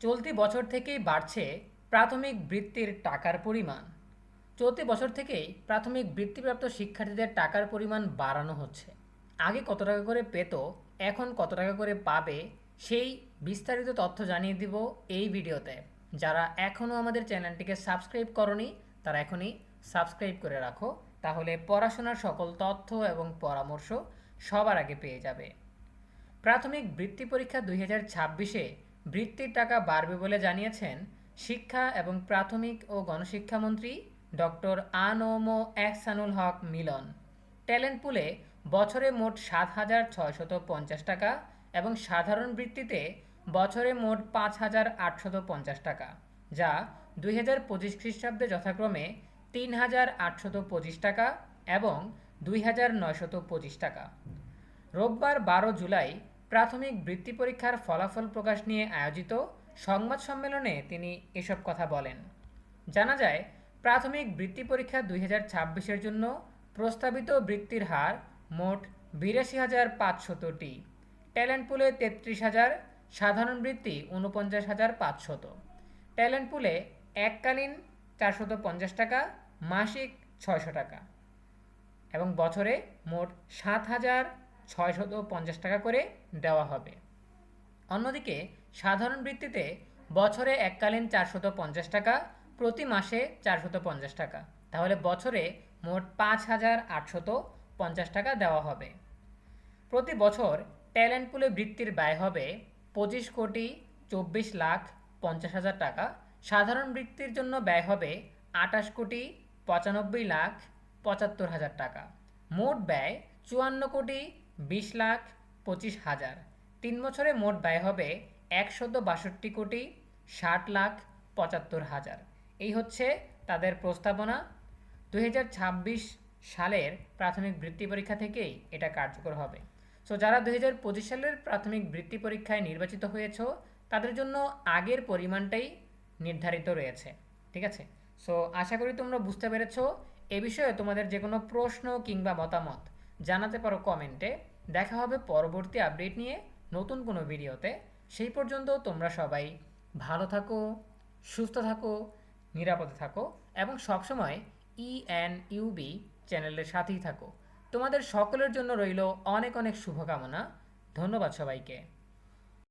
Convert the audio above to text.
চলতি বছর থেকেই বাড়ছে প্রাথমিক বৃত্তির টাকার পরিমাণ। চলতি বছর থেকেই প্রাথমিক বৃত্তিপ্রাপ্ত শিক্ষার্থীদের টাকার পরিমাণ বাড়ানো হচ্ছে। আগে কত টাকা করে পেত, এখন কত টাকা করে পাবে, সেই বিস্তারিত তথ্য জানিয়ে দিব এই ভিডিওতে। যারা এখনও আমাদের চ্যানেলটিকে সাবস্ক্রাইব করনি তারা এখনই সাবস্ক্রাইব করে রাখো, তাহলে পড়াশোনার সকল তথ্য এবং পরামর্শ সবার আগে পেয়ে যাবে। প্রাথমিক বৃত্তি পরীক্ষা 2026-এ বৃত্তির টাকা বাড়বে বলে জানিয়েছেন শিক্ষা এবং প্রাথমিক ও গণশিক্ষামন্ত্রী ডক্টর আ.ন.ম এহসানুল হক মিলন। ট্যালেন্ট পুলে বছরে মোট 7,650 টাকা এবং সাধারণ বৃত্তিতে বছরে মোট 5,850 টাকা, যা 2025 খ্রিস্টাব্দে যথাক্রমে 3,825 টাকা এবং 2,925 টাকা। রোববার 12 জুলাই প্রাথমিক বৃত্তি পরীক্ষার ফলাফল প্রকাশ নিয়ে আয়োজিত সংবাদ সম্মেলনে তিনি এসব কথা বলেন। জানা যায়, প্রাথমিক বৃত্তি পরীক্ষা 2026-এর জন্য প্রস্তাবিত বৃত্তির হার মোট 82,500টি, ট্যালেন্ট পুলে 33,000, সাধারণ বৃত্তি 49,500। ট্যালেন্ট পুলে এককালীন 450 টাকা, মাসিক 600 টাকা এবং বছরে মোট 7,650 টাকা করে দেওয়া হবে। অন্যদিকে সাধারণ বৃত্তিতে বছরে এককালীন 450 টাকা, প্রতি মাসে 450 টাকা, তাহলে বছরে মোট 5,850 টাকা দেওয়া হবে। প্রতি বছর ট্যালেন্ট পুলে বৃত্তির ব্যয় হবে 25,24,50,000 টাকা। সাধারণ বৃত্তির জন্য ব্যয় হবে 28,95,75,000 টাকা। মোট ব্যয় 54,20,25,000। 3 বছরে মোট ব্যয় হবে 162,60,75,000। এই হচ্ছে তাদের প্রস্তাবনা। 2026 সালের প্রাথমিক বৃত্তি পরীক্ষা থেকেই এটা কার্যকর হবে। সো যারা 2025 সালের প্রাথমিক বৃত্তি পরীক্ষায় নির্বাচিত হয়েছ তাদের জন্য আগের পরিমাণটাই নির্ধারিত রয়েছে। ঠিক আছে? সো আশা করি তোমরা বুঝতে পেরেছ। এ বিষয়ে তোমাদের যে কোনো প্রশ্ন কিংবা মতামত জানাতে পারো কমেন্টে। দেখা হবে পরবর্তী আপডেট নিয়ে নতুন কোনো ভিডিওতে। সেই পর্যন্ত তোমরা সবাই ভালো থাকো, সুস্থ থাকো, নিরাপদে থাকো এবং সবসময় ENUB চ্যানেলের সাথেই থাকো। তোমাদের সকলের জন্য রইল অনেক অনেক শুভকামনা। ধন্যবাদ সবাইকে।